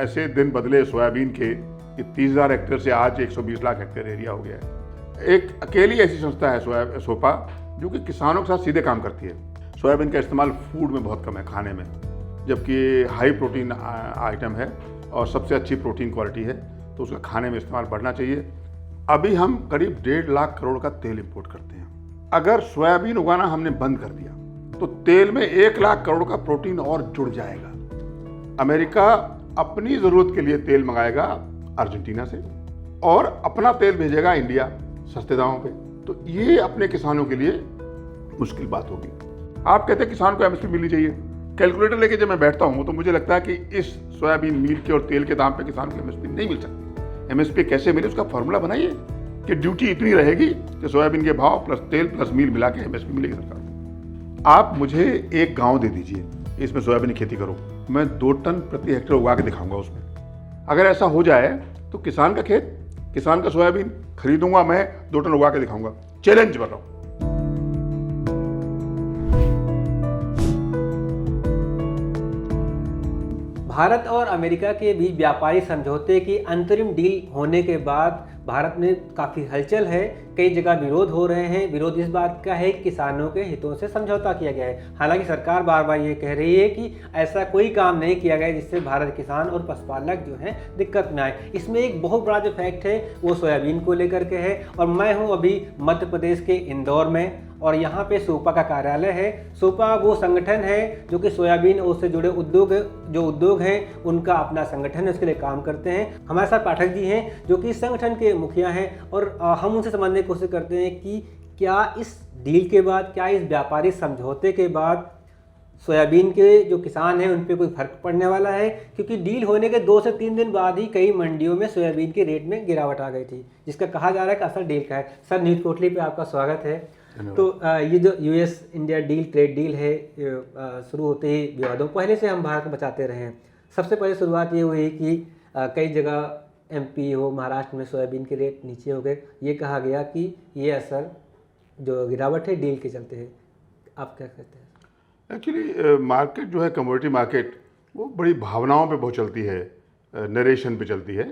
ऐसे दिन बदले सोयाबीन के कि 30,000 हेक्टेयर से आज 120 लाख हेक्टेयर एरिया हो गया है। एक अकेली ऐसी संस्था है सोपा जो कि किसानों के साथ सीधे काम करती है। सोयाबीन का इस्तेमाल फूड में बहुत कम है, खाने में, जबकि हाई प्रोटीन आइटम है और सबसे अच्छी प्रोटीन क्वालिटी है, तो उसका खाने में इस्तेमाल बढ़ना चाहिए। अभी हम करीब 1.5 लाख करोड़ का तेल इंपोर्ट करते हैं। अगर सोयाबीन उगाना हमने बंद कर दिया तो तेल में 1 लाख करोड़ का प्रोटीन और जुड़ जाएगा। अमेरिका अपनी ज़रूरत के लिए तेल मंगाएगा अर्जेंटीना से और अपना तेल भेजेगा इंडिया सस्ते दामों पे। तो ये अपने किसानों के लिए मुश्किल बात होगी। आप कहते हैं किसान को एमएसपी मिलनी चाहिए। कैलकुलेटर लेके जब मैं बैठता हूँ तो मुझे लगता है कि इस सोयाबीन मील के और तेल के दाम पे किसान को एमएसपी नहीं मिल सकती। एमएसपी कैसे मिले उसका फॉर्मूला बनाइए कि ड्यूटी इतनी रहेगी कि सोयाबीन के भाव प्लस तेल प्लस मील मिला के एमएसपी मिलेगी सरकार को। आप मुझे एक गांव दे दीजिए, इसमें सोयाबीन की खेती करो, मैं 2 टन प्रति हेक्टेयर उगा के दिखाऊंगा उसमें। अगर ऐसा हो जाए तो किसान का खेत, किसान का सोयाबीन खरीदूंगा, मैं 2 टन उगा के दिखाऊंगा। चैलेंज कर रहा हूं। भारत और अमेरिका के बीच व्यापारिक समझौते की अंतरिम डील होने के बाद भारत में काफ़ी हलचल है। कई जगह विरोध हो रहे हैं। विरोध इस बात का है कि किसानों के हितों से समझौता किया गया है। हालांकि सरकार बार बार ये कह रही है कि ऐसा कोई काम नहीं किया गया जिससे भारत किसान और पशुपालक जो हैं दिक्कत में आए। इसमें एक बहुत बड़ा जो फैक्ट है वो सोयाबीन को लेकर के है। और मैं हूँ अभी मध्य प्रदेश के इंदौर में और यहाँ पे सोपा का कार्यालय है। सोपा वो संगठन है जो कि सोयाबीन और उससे जुड़े उद्योग हैं उनका अपना संगठन है, उसके लिए काम करते हैं। हमारे साथ पाठक जी हैं जो कि इस संगठन के मुखिया हैं और हम उनसे समझने की कोशिश करते हैं कि क्या इस डील के बाद, क्या इस व्यापारिक समझौते के बाद सोयाबीन के जो किसान हैं उन पर कोई फर्क पड़ने वाला है। क्योंकि डील होने के 2 से 3 दिन बाद ही कई मंडियों में सोयाबीन के रेट में गिरावट आ गई थी, जिसका कहा जा रहा है कि असर डील का है। सर, न्यूज़ पोर्टली पे आपका स्वागत है। तो ये जो US India deal, trade deal है, शुरू होते ही विवादों पहले से हम भारत में बचाते रहे हैं। सबसे पहले शुरुआत ये हुई कि कई जगह एमपी हो, महाराष्ट्र में सोयाबीन के रेट नीचे हो गए। ये कहा गया कि ये असर जो गिरावट है डील के चलते है। आप क्या कहते हैं? एक्चुअली मार्केट जो है, कमोडिटी मार्केट, वो बड़ी भावनाओं पे बहुत चलती है, नरेशन पे चलती है।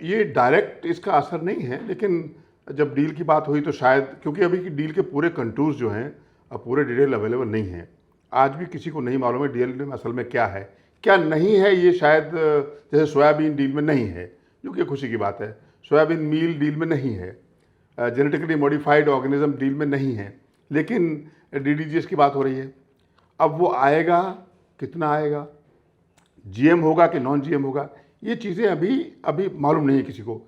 ये डायरेक्ट इसका असर नहीं है, लेकिन जब डील की बात हुई तो शायद, क्योंकि अभी की डील के पूरे कंटूर्स जो हैं पूरे डिटेल अवेलेबल नहीं हैं। आज भी किसी को नहीं मालूम है डील में असल में क्या है क्या नहीं है। ये शायद जैसे सोयाबीन डील में नहीं है, जो कि खुशी की बात है। सोयाबीन मील डील में नहीं है, जेनेटिकली मॉडिफाइड ऑर्गेनिज्म डील में नहीं है, लेकिन डीडीजीएस की बात हो रही है। अब वो आएगा, कितना आएगा, जीएम होगा कि नॉन जीएम होगा, ये चीज़ें अभी मालूम नहीं है किसी को।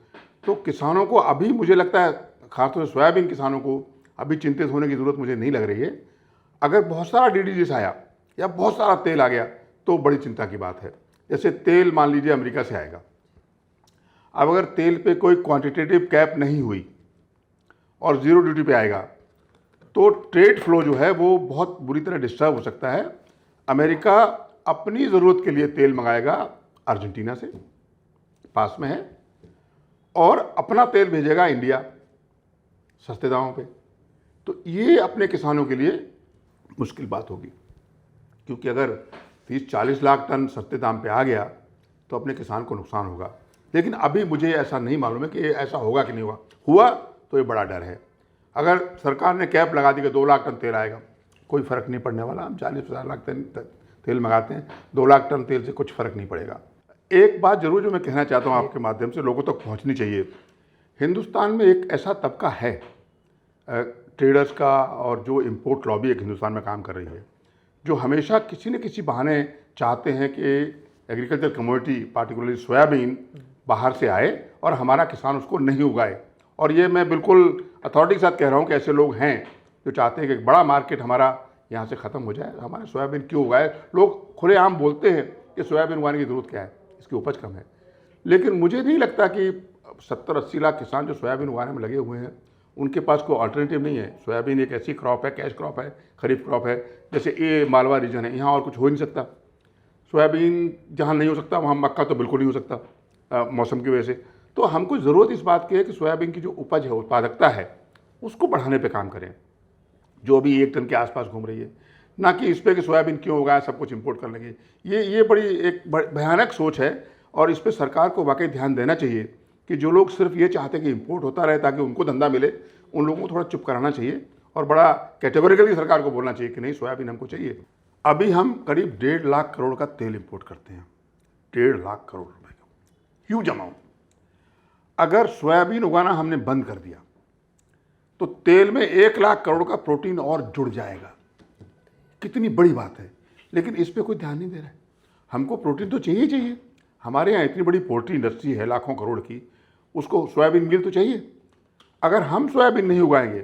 तो किसानों को अभी, मुझे लगता है खासतौर से सोयाबीन किसानों को अभी चिंतित होने की ज़रूरत मुझे नहीं लग रही है। अगर बहुत सारा डीडीजीएस आया या बहुत सारा तेल आ गया तो बड़ी चिंता की बात है। जैसे तेल मान लीजिए अमेरिका से आएगा, अब अगर तेल पे कोई क्वांटिटेटिव कैप नहीं हुई और ज़ीरो ड्यूटी पे आएगा तो ट्रेड फ्लो जो है वो बहुत बुरी तरह डिस्टर्ब हो सकता है। अमेरिका अपनी ज़रूरत के लिए तेल मंगाएगा अर्जेंटीना से, पास में है, और अपना तेल भेजेगा इंडिया सस्ते दामों पे। तो ये अपने किसानों के लिए मुश्किल बात होगी, क्योंकि अगर 30-40 लाख टन सस्ते दाम पे आ गया तो अपने किसान को नुकसान होगा। लेकिन अभी मुझे ऐसा नहीं मालूम है कि ऐसा होगा कि नहीं हुआ तो ये बड़ा डर है। अगर सरकार ने कैप लगा दी कि 2 लाख टन तेल आएगा, कोई फ़र्क नहीं पड़ने वाला। हम 40-50 लाख टन तेल मंगाते हैं, 2 लाख टन तेल से कुछ फ़र्क नहीं पड़ेगा। एक बात जरूर जो मैं कहना चाहता हूँ आपके माध्यम से लोगों तक पहुँचनी चाहिए। हिंदुस्तान में एक ऐसा तबका है ट्रेडर्स का और जो इंपोर्ट लॉबी एक हिंदुस्तान में काम कर रही है, जो हमेशा किसी न किसी बहाने चाहते हैं कि एग्रीकल्चर कमोडिटी पार्टिकुलरली सोयाबीन बाहर से आए और हमारा किसान उसको नहीं उगाए। और ये मैं बिल्कुल अथॉरिटी के साथ कह रहा हूँ कि ऐसे लोग हैं जो चाहते हैं कि एक बड़ा मार्केट हमारा यहाँ से ख़त्म हो जाए, हमारे सोयाबीन क्यों उगाए। लोग खुलेआम बोलते हैं कि सोयाबीन उगाने की ज़रूरत क्या है, इसकी उपज कम है। लेकिन मुझे नहीं लगता कि 70-80 लाख किसान जो सोयाबीन उगाने में लगे हुए हैं उनके पास कोई अल्टरनेटिव नहीं है। सोयाबीन एक ऐसी क्रॉप है, कैश क्रॉप है, खरीफ क्रॉप है। जैसे ये मालवा रीजन है, यहाँ और कुछ हो नहीं सकता। सोयाबीन जहाँ नहीं हो सकता वहाँ मक्का तो बिल्कुल नहीं हो सकता मौसम की वजह से। तो हमको ज़रूरत इस बात की है कि सोयाबीन की जो उपज है, उत्पादकता है, उसको बढ़ाने पे काम करें, जो अभी 1 टन के आसपास घूम रही है। ना कि इस पे कि सोयाबीन क्यों उगाया, सब कुछ इंपोर्ट कर लेंगे। ये बड़ी एक भयानक सोच है और इस पे सरकार को वाकई ध्यान देना चाहिए कि जो लोग सिर्फ ये चाहते हैं कि इंपोर्ट होता रहे ताकि उनको धंधा मिले, उन लोगों को थोड़ा चुप कराना चाहिए और बड़ा कैटेगोरिकली सरकार को बोलना चाहिए कि नहीं, सोयाबीन हमको चाहिए। अभी हम करीब 1.5 लाख करोड़ का तेल इंपोर्ट करते हैं, 1.5 लाख करोड़ रुपए का, ह्यूज अमाउंट। अगर सोयाबीन उगाना हमने बंद कर दिया तो तेल में 1 लाख करोड़ का प्रोटीन और जुड़ जाएगा। कितनी बड़ी बात है, लेकिन इस पे कोई ध्यान नहीं दे रहा है। हमको प्रोटीन तो चाहिए चाहिए, हमारे यहाँ इतनी बड़ी पोल्ट्री इंडस्ट्री है लाखों करोड़ की, उसको सोयाबीन मिल तो चाहिए। अगर हम सोयाबीन नहीं उगाएंगे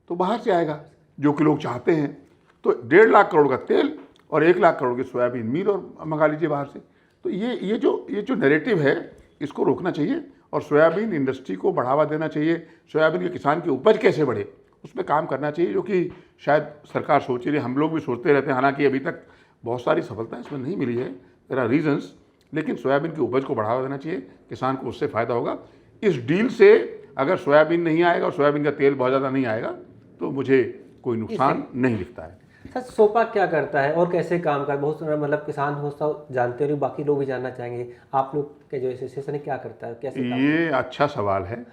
तो बाहर से आएगा, जो कि लोग चाहते हैं। तो 1.5 लाख करोड़ का तेल और 1 लाख करोड़ की सोयाबीन मिल और मंगा लीजिए बाहर से। तो ये जो नैरेटिव है, इसको रोकना चाहिए और सोयाबीन इंडस्ट्री को बढ़ावा देना चाहिए। सोयाबीन के किसान की उपज कैसे बढ़े, उस पर काम करना चाहिए, जो कि शायद सरकार सोच रही है, हम लोग भी सोचते रहते हैं। हालांकि अभी तक बहुत सारी सफलता इसमें नहीं मिली है, देयर आर रीजंस, लेकिन सोयाबीन की उपज को बढ़ावा देना चाहिए, किसान को उससे फ़ायदा होगा। इस डील से अगर सोयाबीन नहीं आएगा और सोयाबीन का तेल बहुत ज़्यादा नहीं आएगा तो मुझे कोई नुकसान नहीं दिखता है। सर, सोपा क्या करता है और कैसे काम करता है? बहुत सारा मतलब किसान हो जानते हो, बाकी लोग भी जानना चाहेंगे आप लोग के जो एसोसिएशन है क्या करता है, कैसे काम ये अच्छा सवाल है।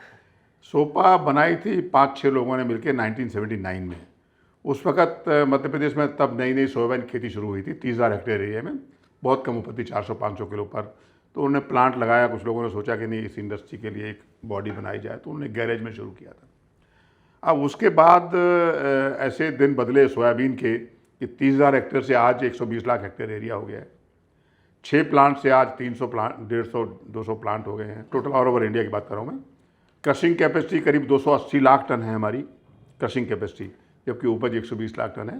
सोपा बनाई थी 5-6 लोगों ने मिलकर 1979 में। उस वक़्त मध्य प्रदेश में तब नई नई सोयाबीन खेती शुरू हुई थी, 30,000 हेक्टेयर एरिया में, बहुत कम उपज थी, 400-500 किलो पर। तो उन्होंने प्लांट लगाया, कुछ लोगों ने सोचा कि नहीं, इस इंडस्ट्री के लिए एक बॉडी बनाई जाए, तो उन्होंने गैरेज में शुरू किया था। अब उसके बाद ऐसे दिन बदले सोयाबीन के कि 30,000 हेक्टेयर से आज 120 लाख हेक्टेयर एरिया हो गया है। 6 प्लांट से आज 300 प्लांट, 150-200 प्लांट हो गए हैं टोटल, ऑल ओवर इंडिया की बात कर रहा हूँ मैं। क्रशिंग कैपेसिटी करीब 280 लाख टन है हमारी क्रशिंग कैपेसिटी, जबकि उपज 120 लाख टन है।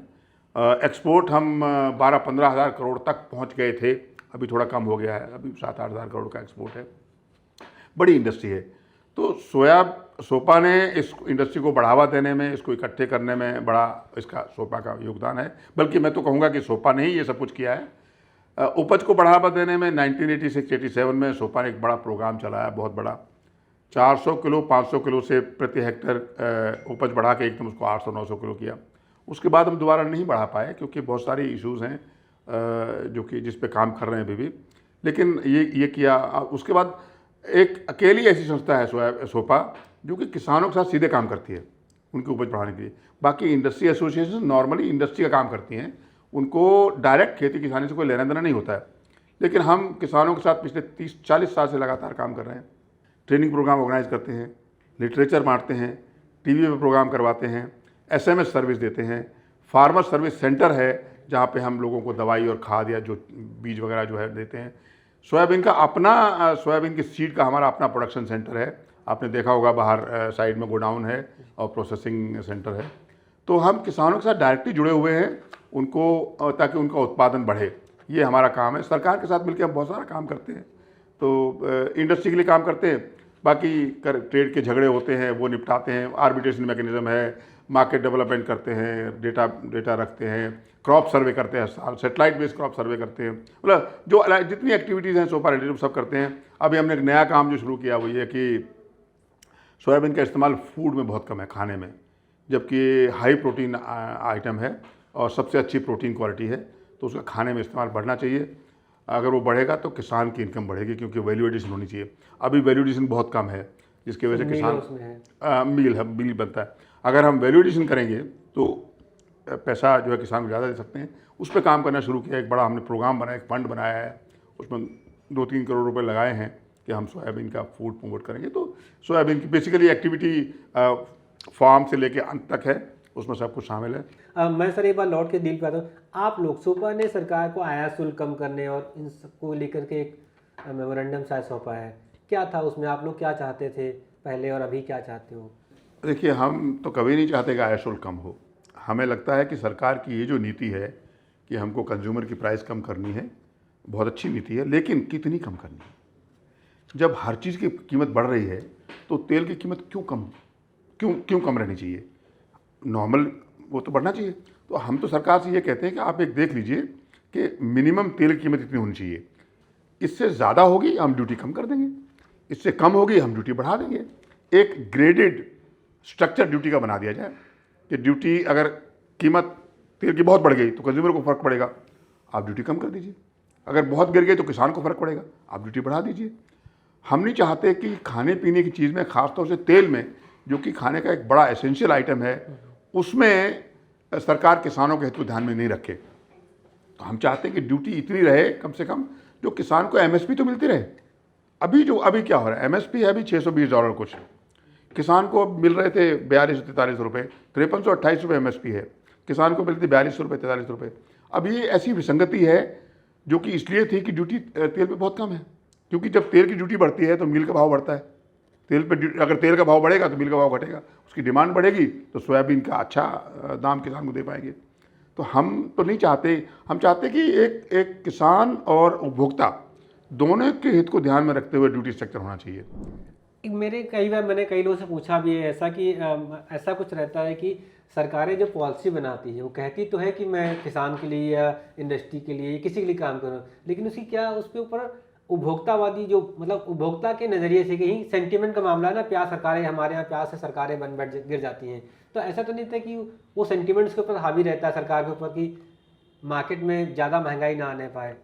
एक्सपोर्ट हम 12-15 हज़ार करोड़ तक पहुँच गए थे, अभी थोड़ा कम हो गया है, अभी 7-8 हज़ार करोड़ का एक्सपोर्ट है। बड़ी इंडस्ट्री है। तो सोपा ने इस इंडस्ट्री को बढ़ावा देने में, इसको इकट्ठे करने में बड़ा इसका सोपा का योगदान है। बल्कि मैं तो कहूँगा कि सोपा ने ही ये सब कुछ किया है। उपज को बढ़ावा देने में 1986-87 में सोपा ने एक बड़ा प्रोग्राम चलाया, बहुत बड़ा, 400 किलो 500 किलो से प्रति हेक्टेयर उपज बढ़ा के एकदम उसको 800-900 किलो किया। उसके बाद हम दोबारा नहीं बढ़ा पाए क्योंकि बहुत सारे इश्यूज़ हैं जो कि जिस पे काम कर रहे हैं अभी भी, लेकिन ये किया। उसके बाद एक अकेली ऐसी संस्था है सोपा जो कि किसानों के साथ सीधे काम करती है उनकी उपज बढ़ाने के लिए। बाकी इंडस्ट्री एसोसिएशन नॉर्मली इंडस्ट्री का काम करती हैं, उनको डायरेक्ट खेती किसानी से कोई लेना देना नहीं होता है। लेकिन हम किसानों के साथ पिछले 30-40 साल से लगातार काम कर रहे हैं। ट्रेनिंग प्रोग्राम ऑर्गेनाइज करते हैं, लिटरेचर बांटते हैं, टीवी पे प्रोग्राम करवाते हैं, SMS सर्विस देते हैं, फार्मर सर्विस सेंटर है जहाँ पे हम लोगों को दवाई और खाद या जो बीज वगैरह जो है देते हैं। सोयाबीन का अपना, सोयाबीन की सीड का हमारा अपना प्रोडक्शन सेंटर है, आपने देखा होगा बाहर साइड में गोडाउन है और प्रोसेसिंग सेंटर है। तो हम किसानों के साथ डायरेक्टली जुड़े हुए हैं उनको, ताकि उनका उत्पादन बढ़े, ये हमारा काम है। सरकार के साथ मिलकर हम बहुत सारा काम करते हैं, तो इंडस्ट्री के लिए काम करते हैं। बाकी ट्रेड के झगड़े होते हैं वो निपटाते हैं, आर्बिट्रेशन मैकेनिज्म है, मार्केट डेवलपमेंट करते हैं, डेटा रखते हैं, क्रॉप सर्वे करते हैं, सेटेलाइट बेस्ड क्रॉप सर्वे करते हैं, मतलब जो जितनी एक्टिविटीज़ हैं सोपा रिलेटेड सब करते हैं। अभी हमने एक नया काम जो शुरू किया वो ये कि सोयाबीन का इस्तेमाल फूड में बहुत कम है, खाने में, जबकि हाई प्रोटीन आइटम है और सबसे अच्छी प्रोटीन क्वालिटी है, तो उसका खाने में इस्तेमाल बढ़ना चाहिए। अगर वो बढ़ेगा तो किसान की इनकम बढ़ेगी, क्योंकि वैल्यू एडिशन होनी चाहिए। अभी वैल्यू एडिशन बहुत कम है, जिसकी वजह से किसान मील बनता है। अगर हम वैल्यू एडिशन करेंगे तो पैसा जो है किसान को ज़्यादा दे सकते हैं। उस पर काम करना शुरू किया, एक बड़ा हमने प्रोग्राम बनाया, एक फंड बनाया है, उसमें 2-3 करोड़ रुपए लगाए हैं कि हम सोयाबीन का फूड प्रमोट करेंगे। तो सोयाबीन की बेसिकली एक्टिविटी फार्म से लेके अंत तक है, उसमें सब कुछ शामिल है। मैं सर एक बार लौट के डील पे आता हूँ। आप लोग सोपा ने सरकार को आयात शुल्क कम करने और इन सबको लेकर के एक मेमोरेंडम शायद सौंपा है, क्या था उसमें? आप लोग क्या चाहते थे पहले और अभी क्या चाहते हो? देखिए, हम तो कभी नहीं चाहते कि आयात शुल्क कम हो। हमें लगता है कि सरकार की ये जो नीति है कि हमको कंज्यूमर की प्राइस कम करनी है, बहुत अच्छी नीति है, लेकिन कितनी कम करनी है? जब हर चीज़ की कीमत बढ़ रही है तो तेल की कीमत क्यों कम रहनी चाहिए? नॉर्मल वो तो बढ़ना चाहिए। तो हम तो सरकार से ये कहते हैं कि आप एक देख लीजिए कि मिनिमम तेल की कीमत इतनी होनी चाहिए, इससे ज़्यादा होगी हम ड्यूटी कम कर देंगे, इससे कम होगी हम ड्यूटी बढ़ा देंगे। एक ग्रेडेड स्ट्रक्चर ड्यूटी का बना दिया जाए कि ड्यूटी अगर कीमत तेल की बहुत बढ़ गई तो कंज्यूमर को फ़र्क पड़ेगा, आप ड्यूटी कम कर दीजिए। अगर बहुत गिर गई तो किसान को फ़र्क पड़ेगा, आप ड्यूटी बढ़ा दीजिए। हम नहीं चाहते कि खाने पीने की चीज़ में, ख़ासतौर से तेल में, जो कि खाने का एक बड़ा एसेंशियल आइटम है, उसमें सरकार किसानों के हित को ध्यान में नहीं रखे। तो हम चाहते हैं कि ड्यूटी इतनी रहे कम से कम, जो किसान को एमएसपी तो मिलती रहे। अभी क्या हो रहा है, एमएसपी है अभी $620 कुछ, किसान को मिल रहे थे 4243 रुपये, 5328 रुपये एमएसपी है, किसान को मिलती 4200 रुपये, 43 रुपये। अब ये ऐसी विसंगति है जो कि इसलिए थी कि ड्यूटी तेल पे बहुत कम है, क्योंकि जब तेल की ड्यूटी बढ़ती है तो मिल का भाव बढ़ता है। तेल पे अगर तेल का भाव बढ़ेगा तो मिल का भाव घटेगा, उसकी डिमांड बढ़ेगी तो सोयाबीन का अच्छा दाम किसान को दे पाएंगे। तो हम तो नहीं चाहते, हम चाहते कि एक किसान और उपभोक्ता दोनों के हित को ध्यान में रखते हुए ड्यूटी स्ट्रक्चर होना चाहिए। मैंने कई लोगों से पूछा भी है ऐसा कि ऐसा कुछ रहता है कि सरकारें जो पॉलिसी बनाती है वो कहती तो है कि मैं किसान के लिए या इंडस्ट्री के लिए किसी के लिए काम करूँ, लेकिन उसकी क्या उसके ऊपर उपभोक्तावादी जो मतलब उपभोक्ता के नज़रिए से कहीं सेंटिमेंट का मामला है ना, प्याज सरकारें हमारे यहाँ प्याज से सरकारें बन बैठ गिर जाती हैं। तो ऐसा तो नहीं था कि वो सेंटिमेंट्स के ऊपर हावी रहता है सरकार के ऊपर कि मार्केट में ज़्यादा महंगाई ना आने पाए।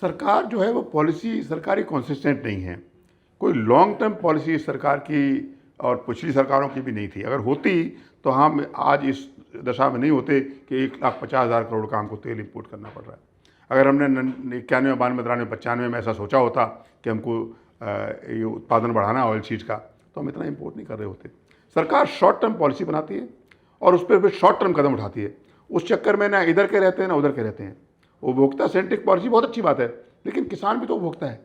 सरकार जो है वो पॉलिसी सरकारी कंसिस्टेंट नहीं है, कोई लॉन्ग टर्म पॉलिसी सरकार की और पिछली सरकारों की भी नहीं थी। अगर होती तो हम आज इस दशा में नहीं होते कि 1,50,000 करोड़ का हमको तेल इंपोर्ट करना पड़ रहा है। अगर हमने 91, 92, 93, 95 में ऐसा सोचा होता कि हमको ये उत्पादन बढ़ाना ऑयल सीड्स का, तो हम इतना इंपोर्ट नहीं कर रहे होते। सरकार शॉर्ट टर्म पॉलिसी बनाती है और उस पर फिर शॉर्ट टर्म कदम उठाती है, उस चक्कर में ना इधर के रहते हैं ना उधर के रहते हैं। उपभोक्ता सेंट्रिक पॉलिसी बहुत अच्छी बात है, लेकिन किसान भी तो उपभोक्ता है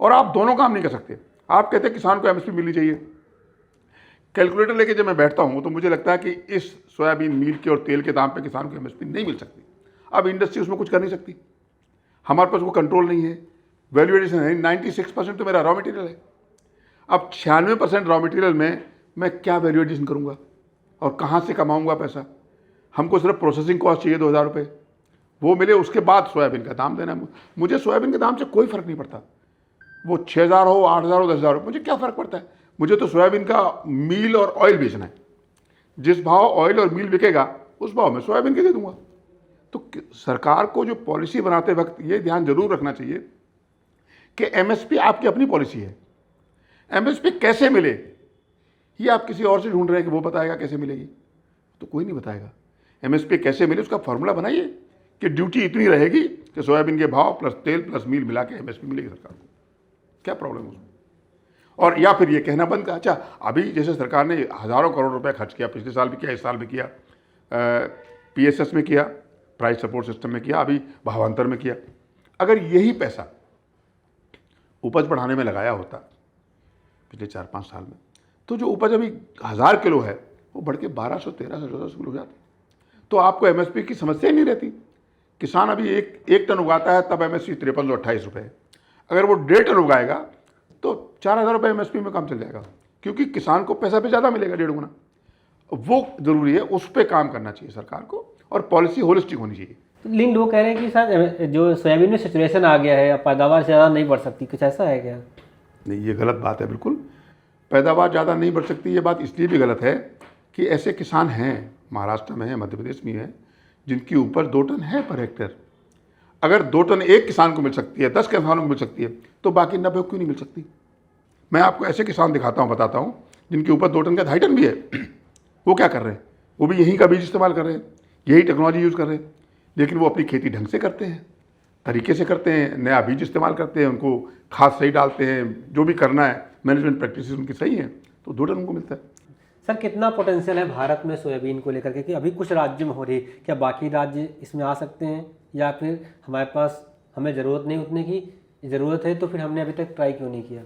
और आप दोनों काम नहीं कर सकते। आप कहते हैं किसान को एमएसपी मिलनी चाहिए, कैलकुलेटर लेके जब मैं बैठता हूँ तो मुझे लगता है कि इस सोयाबीन मील के और तेल के दाम पे किसान को एमएसपी नहीं मिल सकती। अब इंडस्ट्री उसमें कुछ कर नहीं सकती, हमारे पास वो कंट्रोल नहीं है, वैल्यू एडिशन है। 96% तो मेरा रॉ मटेरियल है। अब 96% रॉ मटेरियल में मैं क्या वैल्यू एडिशन करूँगा और कहाँ से कमाऊँगा पैसा? हमको सिर्फ प्रोसेसिंग कॉस्ट चाहिए 2,000 रुपये, वो मिले, उसके बाद सोयाबीन का दाम देना। मुझे सोयाबीन के दाम से कोई फ़र्क नहीं पड़ता, वो 6,000 हो, 8,000 हो, 10,000 हो, मुझे क्या फ़र्क पड़ता है? मुझे तो सोयाबीन का मील और ऑयल बेचना है। जिस भाव ऑयल और मील बिकेगा उस भाव में सोयाबीन के दे दूंगा। तो सरकार को जो पॉलिसी बनाते वक्त ये ध्यान जरूर रखना चाहिए कि एमएसपी आपकी अपनी पॉलिसी है, एमएसपी कैसे मिले ये आप किसी और से ढूंढ रहे हैं कि वो बताएगा कैसे मिलेगी, तो कोई नहीं बताएगा। एमएसपी कैसे मिले उसका फॉर्मूला बनाइए कि ड्यूटी इतनी रहेगी कि सोयाबीन के भाव प्लस तेल प्लस मील मिला के एमएसपी मिलेगी सरकार को, क्या प्रॉब्लम है उसमें? और या फिर ये कहना बंद कर, अच्छा अभी जैसे सरकार ने हज़ारों करोड़ रुपए खर्च किया, पिछले साल भी किया, इस साल भी किया, पीएसएस में किया, प्राइस सपोर्ट सिस्टम में किया, अभी भावांतर में किया। अगर यही पैसा उपज बढ़ाने में लगाया होता पिछले 4-5 साल में, तो जो उपज अभी 1000 किलो है वो बढ़ के 1200, 1300, 1400 किलो हो जाती, तो आपको एमएसपी की समस्या ही नहीं रहती। किसान अभी एक टन उगाता है तब एमएसपी 5328 रुपये है, अगर वो 1.5 टन उगाएगा तो 4,000 रुपये एमएसपी में काम चल जाएगा, क्योंकि किसान को पैसा भी ज़्यादा मिलेगा, 1.5 गुना। वो ज़रूरी है, उस पर काम करना चाहिए सरकार को और पॉलिसी होलिस्टिक होनी चाहिए। लेकिन लोग कह रहे हैं कि सर जो सोयाबीन में सैचुरेशन आ गया है, अब पैदावार ज़्यादा नहीं बढ़ सकती, कुछ ऐसा है क्या? नहीं, ये गलत बात है बिल्कुल। पैदावार ज़्यादा नहीं बढ़ सकती, ये बात इसलिए भी गलत है कि ऐसे किसान हैं, महाराष्ट्र में है, मध्य प्रदेश में है, जिनकी उपज 2 टन है पर हेक्टेयर। अगर 2 टन एक किसान को मिल सकती है, 10 किसानों को मिल सकती है, तो बाकी 90 क्यों नहीं मिल सकती? मैं आपको ऐसे किसान दिखाता हूँ, बताता हूँ, जिनकी उपज 2 टन का 2.5 टन भी है। वो क्या कर रहे हैं? वो भी यहीं का बीज इस्तेमाल कर रहे हैं, यही टेक्नोलॉजी यूज़ कर रहे हैं, लेकिन वो अपनी खेती ढंग से करते हैं, तरीके से करते हैं, नया बीज इस्तेमाल करते हैं, उनको खाद सही डालते हैं, जो भी करना है मैनेजमेंट प्रैक्टिस उनकी सही है, तो 2 टन उनको मिलता है। सर कितना पोटेंशियल है भारत में सोयाबीन को लेकर के कि अभी कुछ राज्यों में हो रही है, क्या बाकी राज्य इसमें आ सकते हैं या फिर हमारे पास हमें ज़रूरत नहीं उतने की, ज़रूरत है तो फिर हमने अभी तक ट्राई क्यों नहीं किया?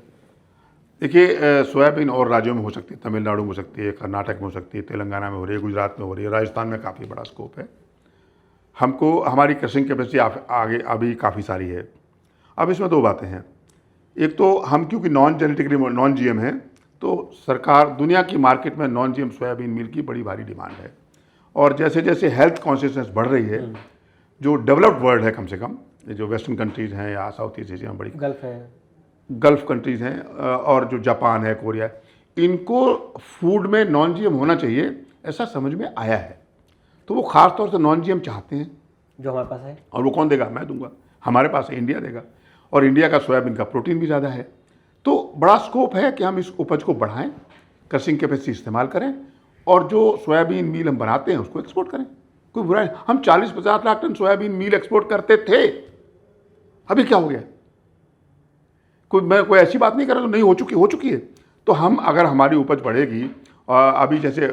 देखिए, सोयाबीन और राज्यों में हो सकती है, तमिलनाडु में हो सकती है, कर्नाटक में हो सकती है, तेलंगाना में हो रही है, गुजरात में हो रही है, राजस्थान में काफ़ी बड़ा स्कोप है। हमको हमारी क्रशिंग कैपेसिटी आगे अभी काफ़ी सारी है। अब इसमें 2 बातें हैं, एक तो हम क्योंकि नॉन जेनेटिकली नॉन जीएम है, तो सरकार दुनिया की मार्केट में नॉन जीएम सोयाबीन मील की बड़ी भारी डिमांड है, और जैसे जैसे हेल्थ कॉन्शियसनेस बढ़ रही है, जो डेवलप्ड वर्ल्ड है, कम से कम जो वेस्टर्न कंट्रीज़ हैं या साउथ ईस्ट एशिया में बड़ी गल्फ कंट्रीज़ हैं, और जो जापान है, कोरिया है, इनको फूड में नॉन जीएम होना चाहिए, ऐसा समझ में आया है। तो वो ख़ास तौर से नॉन जीएम चाहते हैं, जो हमारे पास है। और वो कौन देगा? मैं दूंगा। हमारे पास है, इंडिया देगा, और इंडिया का सोयाबीन का प्रोटीन भी ज़्यादा है। तो बड़ा स्कोप है कि हम इस उपज को बढ़ाएं, क्रशिंग कैपेसिटी इस्तेमाल करें, और जो सोयाबीन मील हम बनाते हैं उसको एक्सपोर्ट करें। कोई बुरा नहीं। हम 40-50 lakh ton soybean meal export करते थे, अभी क्या हो गया? कोई ऐसी बात नहीं कर रहा तो नहीं हो चुकी है। तो हम, अगर हमारी उपज बढ़ेगी, अभी जैसे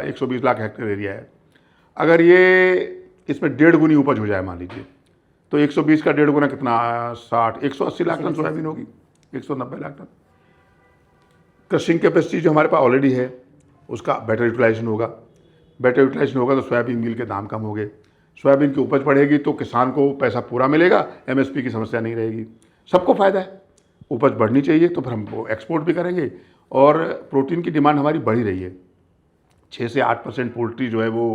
120 लाख हेक्टेयर एरिया है, अगर ये इसमें 1.5 गुनी उपज हो जाए मान लीजिए, तो 120 का 1.5 गुना कितना? 180 लाख टन सोयाबीन होगी, 190 लाख टन। क्रशिंग कैपेसिटी जो हमारे पास ऑलरेडी है उसका बेटर यूटिलाइजेशन होगा। बेटर यूटिलाइजेशन होगा तो सोयाबीन मील के दाम कम होंगे, सोयाबीन की उपज बढ़ेगी तो किसान को पैसा पूरा मिलेगा, एमएसपी की समस्या नहीं रहेगी, सबको फ़ायदा है। उपज बढ़नी चाहिए तो फिर हम वो एक्सपोर्ट भी करेंगे, और प्रोटीन की डिमांड हमारी बढ़ ही रही है, 6 से 8% पोल्ट्री जो है वो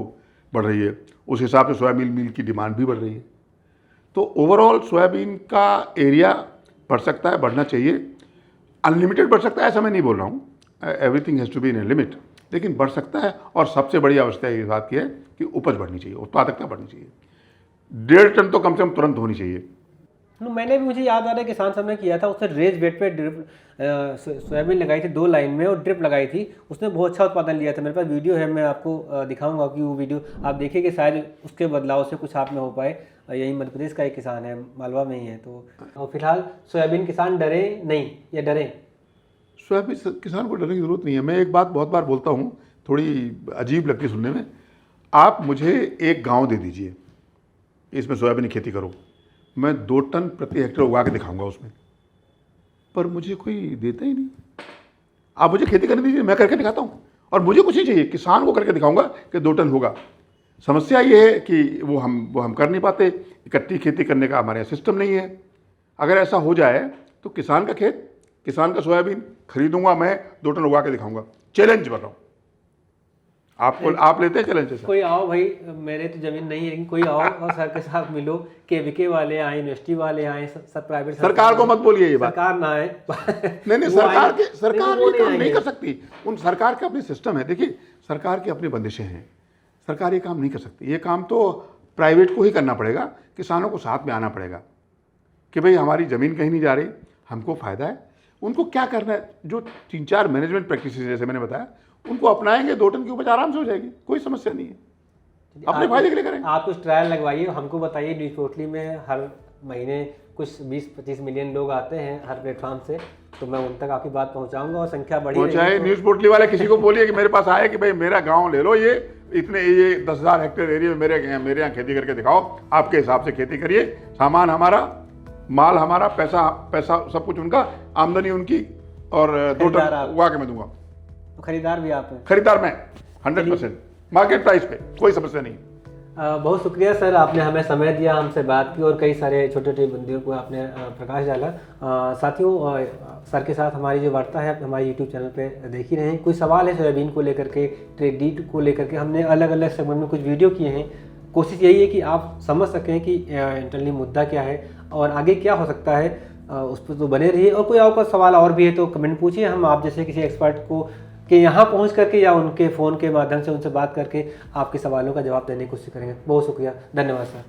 बढ़ रही है, उस हिसाब से सोयाबीन मील की डिमांड भी बढ़ रही है। तो ओवरऑल सोयाबीन का एरिया बढ़ सकता है, बढ़ना चाहिए। अनलिमिटेड बढ़ सकता है ऐसा मैं नहीं बोल रहा हूँ, everything has to be in a limit, लेकिन बढ़ सकता है। और सबसे बड़ी आवश्यकता इस बात की है कि उपज बढ़नी चाहिए, उत्पादकता बढ़नी चाहिए। 1.5 टन तो कम से कम तुरंत होनी चाहिए। मैंने भी, मुझे याद आ रहा है किसान सब ने किया था, उसने रेज बेड पे ड्रिप सोयाबीन लगाई थी 2 लाइन में, और ड्रिप लगाई थी, उसने बहुत अच्छा उत्पादन लिया था। मेरे पास वीडियो है, मैं आपको दिखाऊंगा कि वो वीडियो आप देखिए कि शायद उसके बदलाव से कुछ आप में हो पाए। यही मध्य प्रदेश का एक किसान है, मालवा में ही है। तो फिलहाल सोयाबीन किसान डरे नहीं या डरे? सोयाबीन किसान को डरने की जरूरत नहीं है। मैं एक बात बहुत बार बोलता हूँ, थोड़ी अजीब लगती है सुनने में, आप मुझे एक गांव दे दीजिए, इसमें सोयाबीन की खेती करो, मैं 2 टन प्रति हेक्टेयर उगा के दिखाऊंगा उसमें, पर मुझे कोई देता ही नहीं। आप मुझे खेती करने दीजिए, मैं करके दिखाता हूँ, और मुझे कुछ नहीं चाहिए, किसान को करके दिखाऊंगा कि 2 टन होगा। समस्या ये है कि वो हम कर नहीं पाते, इकट्ठी खेती करने का हमारे यहाँ सिस्टम नहीं है। अगर ऐसा हो जाए तो किसान का खेत, किसान का सोयाबीन खरीदूंगा मैं, 2 टन उगा के दिखाऊंगा। चैलेंज बताओ, आप लेते हैं चैलेंज से? कोई आओ भाई, मेरे तो जमीन नहीं है, लेकिन कोई आओ और सर के साथ मिलो, केवीके वाले आए, यूनिवर्सिटी वाले आए, सब प्राइवेट। सरकार को मत बोलिए ये बात, सरकार ना आए। नहीं, सरकार ये काम नहीं कर सकती। उन सरकार के अपने सिस्टम है। देखिए, सरकार की अपनी बंदिशें हैं, सरकार ये काम नहीं कर सकती। ये काम तो प्राइवेट को ही करना पड़ेगा, किसानों को साथ में आना पड़ेगा कि भाई हमारी ज़मीन कहीं नहीं जा रही, हमको फ़ायदा है। उनको क्या करना है, जो 3-4 मैनेजमेंट प्रैक्टिसेस जैसे मैंने बताया, उनको अपनाएंगे, 2 टन की उपज आराम से हो जाएगी, कोई समस्या नहीं है। अपने फायदे के लिए करें। आप कुछ ट्रायल लगवाइए, हमको बताइए। न्यूज़ पोर्टली में हर महीने कुछ 20-25 मिलियन लोग आते हैं हर प्लेटफॉर्म से, तो मैं उन तक आपकी बात पहुंचाऊंगा, और संख्या बढ़ी पहुंचाए। न्यूज़ पोर्टली वाले किसी को बोलिए कि मेरे पास आए कि भाई मेरा गाँव ले लो, ये 10,000 हेक्टेयर एरिया में मेरे यहाँ खेती करके दिखाओ, आपके हिसाब से खेती करिए, सामान हमारा, माल हमारा, पैसा सब कुछ उनका, आमदनी उनकी, और 2 टन उगा के मैं दूंगा। तो खरीदार भी आप हैं? खरीदार मैं 100% मार्केट प्राइस पे, कोई समस्या नहीं। बहुत शुक्रिया सर, आपने हमें समय दिया, हमसे बात की, और कई सारे छोटे छोटे बिंदुओं को आपने प्रकाश डाला। साथियों, सर के साथ हमारी जो वार्ता है हमारे यूट्यूब चैनल पे देख ही रहे हैं। कोई सवाल है सोयाबीन को लेकर के, ट्रेड डील को लेकर के, हमने अलग अलग सेगमेंट में कुछ वीडियो किए हैं। कोशिश यही है कि आप समझ सकें कि इंटरनली मुद्दा क्या है और आगे क्या हो सकता है, उस पर तो बने रहिए। और कोई आपका सवाल और भी है तो कमेंट पूछिए, हम आप जैसे किसी एक्सपर्ट को कि यहाँ पहुँच करके या उनके फ़ोन के माध्यम से उनसे बात करके आपके सवालों का जवाब देने की कोशिश करेंगे। बहुत शुक्रिया, धन्यवाद सर।